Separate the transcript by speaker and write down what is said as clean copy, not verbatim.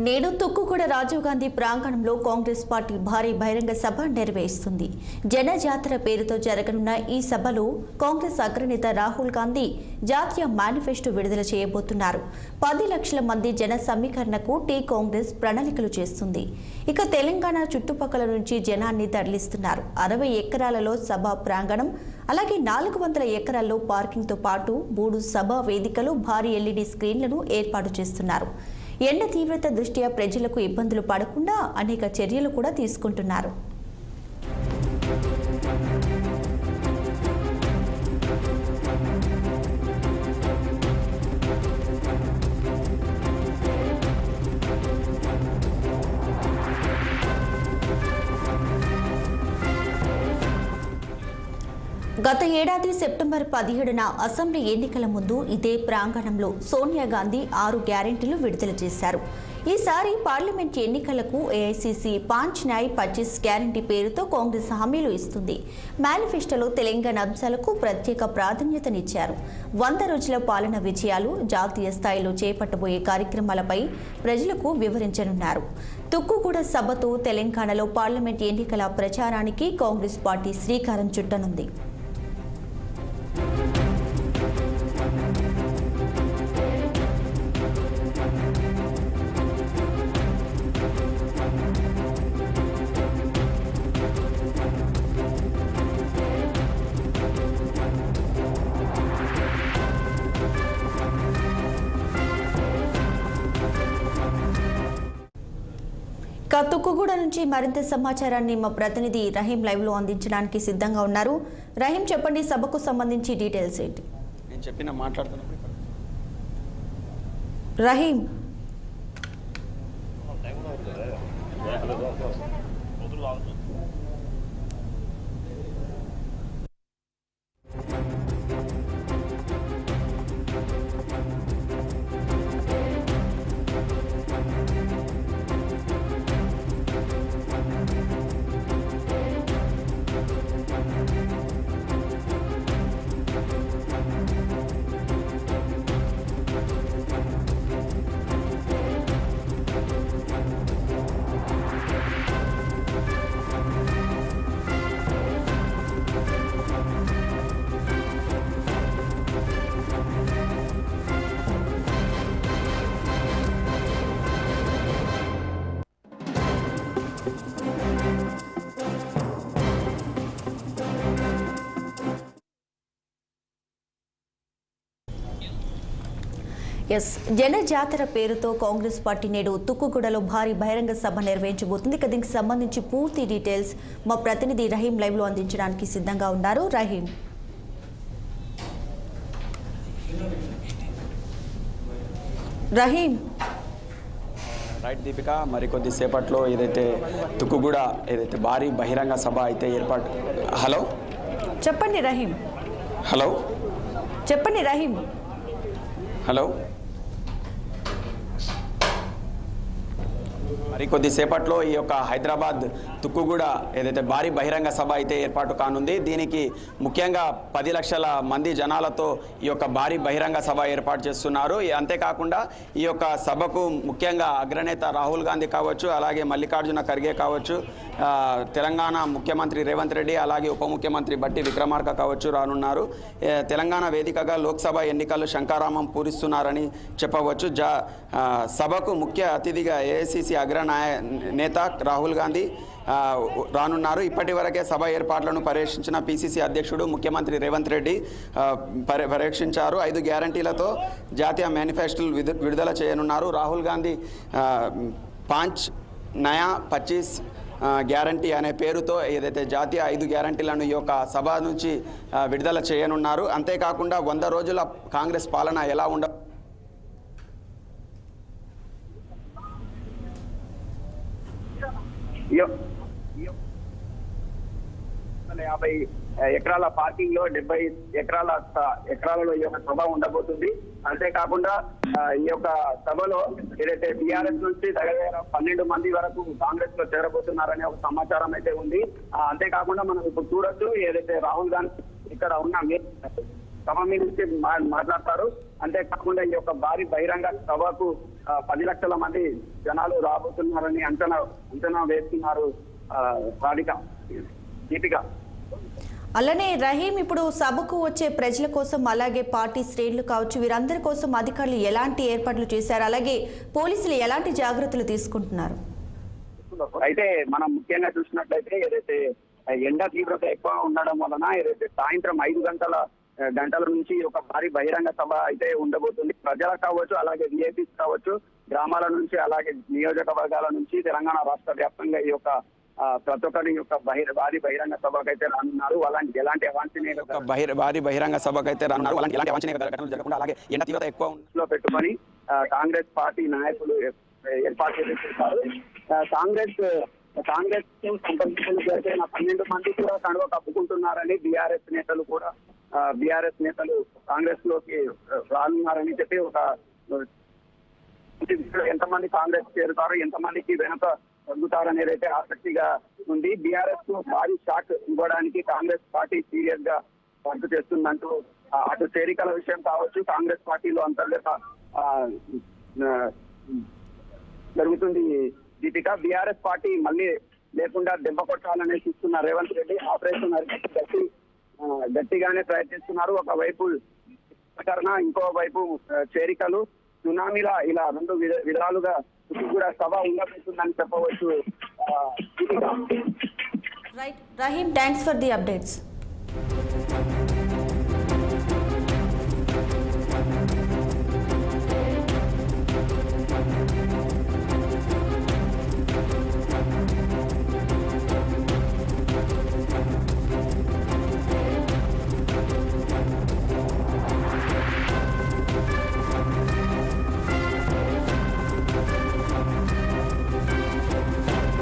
Speaker 1: నేడు తుక్కుగూడ రాజీవ్ గాంధీ ప్రాంగణంలో కాంగ్రెస్ పార్టీ భారీ బహిరంగ సభ నిర్వహిస్తుంది. జనజాతర పేరుతో జరగనున్న ఈ సభలో కాంగ్రెస్ అగ్రనేత రాహుల్ గాంధీ జాతీయ మేనిఫెస్టో విడుదల చేయబోతున్నారు. 10 లక్షల మంది జన సమీకరణకు టీ కాంగ్రెస్ ప్రణాళికలు చేస్తుంది. ఇక తెలంగాణ చుట్టుపక్కల నుంచి జనాన్ని తరలిస్తున్నారు. 60 ఎకరాలలో సభ ప్రాంగణం, అలాగే 400 ఎకరాల్లో పార్కింగ్తో పాటు 3 సభా వేదికలు, భారీ ఎల్ఈడీ స్క్రీన్లను ఏర్పాటు చేస్తున్నారు. ఎండ తీవ్రత దృష్ట్యా ప్రజలకు ఇబ్బందులు పడకుండా అనేక చర్యలు కూడా తీసుకుంటున్నారు. గత ఏడాది సెప్టెంబర్ 17న అసెంబ్లీ ఎన్నికల ముందు ఇదే ప్రాంగణంలో సోనియా గాంధీ 6 గ్యారెంటీలు విడుదల చేశారు. ఈసారి పార్లమెంట్ ఎన్నికలకు ఏఐసీసీ 5 న్యాయ్ 25 గ్యారెంటీ పేరుతో కాంగ్రెస్ హామీలు ఇస్తుంది. మేనిఫెస్టోలో తెలంగాణ అంశాలకు ప్రత్యేక ప్రాధాన్యతనిచ్చారు. 100 రోజుల పాలన విజయాలు, జాతీయ స్థాయిలో చేపట్టబోయే కార్యక్రమాలపై ప్రజలకు వివరించనున్నారు. తుక్కుగూడ సభతో తెలంగాణలో పార్లమెంట్ ఎన్నికల ప్రచారానికి కాంగ్రెస్ పార్టీ శ్రీకారం చుట్టనుంది. తుక్కుగూడ నుంచి మరింత సమాచారాన్ని మా ప్రతినిధి రహీం లైవ్ లో అందించడానికి సిద్ధంగా ఉన్నారు. రహీం, చెప్పండి, సభకు సంబంధించి డీటెయిల్స్ ఏంటి?
Speaker 2: నేను చెప్పిన మాట్లాడుతున్నా
Speaker 1: రహీం. జనజాతర పేరుతో కాంగ్రెస్ పార్టీ నేడు తుక్కుగూడలో భారీ బహిరంగ సభ నిర్వహించబోతుంది. దీనికి సంబంధించి పూర్తి డీటెయిల్స్ మా ప్రతినిధి రహీం లైవ్ లో అందించడానికి సిద్ధంగా ఉన్నారు. రహీం.
Speaker 2: రైట్ దీపిక, మరికొద్ది సేపట్లో ఏదైతే తుక్కుగూడ ఏదైతే భారీ బహిరంగ సభ అయితే ఏర్పాటు. హలో
Speaker 1: చెప్పండి రహీం.
Speaker 2: హలో
Speaker 1: చెప్పండి రహీం.
Speaker 2: హలో మరికొద్ది సేపట్లో ఈ యొక్క హైదరాబాద్ తుక్కుగూడ ఏదైతే భారీ బహిరంగ సభ అయితే ఏర్పాటు కానుంది. దీనికి ముఖ్యంగా 10 లక్షల మంది జనాలతో ఈ యొక్క భారీ బహిరంగ సభ ఏర్పాటు చేస్తున్నారు. అంతేకాకుండా ఈ యొక్క సభకు ముఖ్యంగా అగ్రనేత రాహుల్ గాంధీ కావచ్చు, అలాగే మల్లికార్జున ఖర్గే కావచ్చు, తెలంగాణ ముఖ్యమంత్రి రేవంత్ రెడ్డి, అలాగే ఉప ముఖ్యమంత్రి బట్టి విక్రమార్క కావచ్చు రానున్నారు. తెలంగాణ వేదికగా లోక్సభ ఎన్నికలు శంకారామం పూరిస్తున్నారని చెప్పవచ్చు. సభకు ముఖ్య అతిథిగా ఏఐసీసీ నేత రాహుల్ గాంధీ రానున్నారు. ఇప్పటి వరకే సభ ఏర్పాట్లను పర్యవేక్షించిన పిసిసి అధ్యక్షుడు ముఖ్యమంత్రి రేవంత్ రెడ్డి పర్యవేక్షించారు. 5 గ్యారంటీలతో జాతీయ మేనిఫెస్టోలు విడుదల చేయనున్నారు. రాహుల్ గాంధీ 5 నయా 25 గ్యారంటీ అనే పేరుతో ఏదైతే జాతీయ 5 గ్యారంటీలను ఈ యొక్క సభ నుంచి విడుదల చేయనున్నారు. అంతేకాకుండా 100 రోజుల కాంగ్రెస్ పాలన ఎలా
Speaker 3: 50 ఎకరాల పార్కింగ్ లో 70 ఎకరాలలో ఈ యొక్క సభ ఉండబోతుంది. అంతేకాకుండా ఈ యొక్క సభలో ఏదైతే టీఆర్ఎస్ నుంచి దగ్గర 12 మంది వరకు కాంగ్రెస్ లో చేరబోతున్నారనే ఒక సమాచారం అయితే ఉంది. అంతేకాకుండా మనం ఇప్పుడు చూడొచ్చు ఏదైతే రాహుల్ గాంధీ ఇక్కడ ఉన్న సభ మీద మాట్లాడతారు. అంతేకాకుండా ఈ యొక్క భారీ బహిరంగ సభకు 10 లక్షల మంది జనాలు రాబోతున్నారని అంచనా వేస్తున్నారు. దీపిక.
Speaker 1: అలానే రహీం, ఇప్పుడు సభకు వచ్చే ప్రజల కోసం అలాగే పార్టీ శ్రేణులు కావచ్చు వీరందరి కోసం అధికారులు ఎలాంటి ఏర్పాట్లు చేశారు, అలాగే పోలీసులు ఎలాంటి జాగ్రత్తలు తీసుకుంటున్నారు?
Speaker 3: అయితే మనం ముఖ్యంగా చూసినట్లయితే ఏదైతే ఎండ తీవ్రత ఎక్కువ ఉండడం వలన ఏదైతే సాయంత్రం 5 గంటల నుంచి ఒక భారీ బహిరంగ సభ అయితే ఉండబోతుంది. ప్రజలకు కావచ్చు, అలాగే విఐపీస్ కావచ్చు, గ్రామాల నుంచి అలాగే నియోజకవర్గాల నుంచి తెలంగాణ రాష్ట్ర వ్యాప్తంగా ఈ యొక్క ప్రతి ఒక్కరి యొక్క భారీ బహిరంగ సభకు అయితే రానున్నారు. అలాంటి ఎలాంటి అవాంఛనీయ
Speaker 2: భారీ బహిరంగ సభకు అయితే రానున్నారు. ఎలాంటి అవాంఛనీయ ఘటనలు జరగకుండా అలాగే ఎండ తీవ్రత ఎక్కువ
Speaker 3: లో పెట్టుకొని కాంగ్రెస్ పార్టీ నాయకులు ఏర్పాటు చేశారు. కాంగ్రెస్ సంప్రదింపులు జరిగిన 12 మంది కూడా కనుక కప్పుకుంటున్నారని బీఆర్ఎస్ నేతలు కాంగ్రెస్ లోకి రానున్నారని చెప్పి ఒక ఎంతమంది కాంగ్రెస్ చేరుతారు, ఎంతమందికి వెనుక తగ్గుతారనేది అయితే ఆసక్తిగా ఉంది. బీఆర్ఎస్ కు భారీ షాక్ ఇవ్వడానికి కాంగ్రెస్ పార్టీ సీరియస్ గా వర్క్ చేస్తుందంటూ అటు చేరికల విషయం కావచ్చు, కాంగ్రెస్ పార్టీలో అంతర్గత జరుగుతుంది. దీపిక, బీఆర్ఎస్ పార్టీ మళ్ళీ లేకుండా దెబ్బ కొట్టాలని చూస్తున్న రేవంత్ రెడ్డి ఆపరేషన్ గట్టిగానే ప్రయత్నిస్తున్నారు. ఒకవైపు ప్రకటన, ఇంకోవైపు చేరికలు, సునామీలా ఇలా 2 విధాలుగా కూడా సభ ఉండబోతుందని చెప్పవచ్చు.
Speaker 1: Right Rahim, thanks for the updates.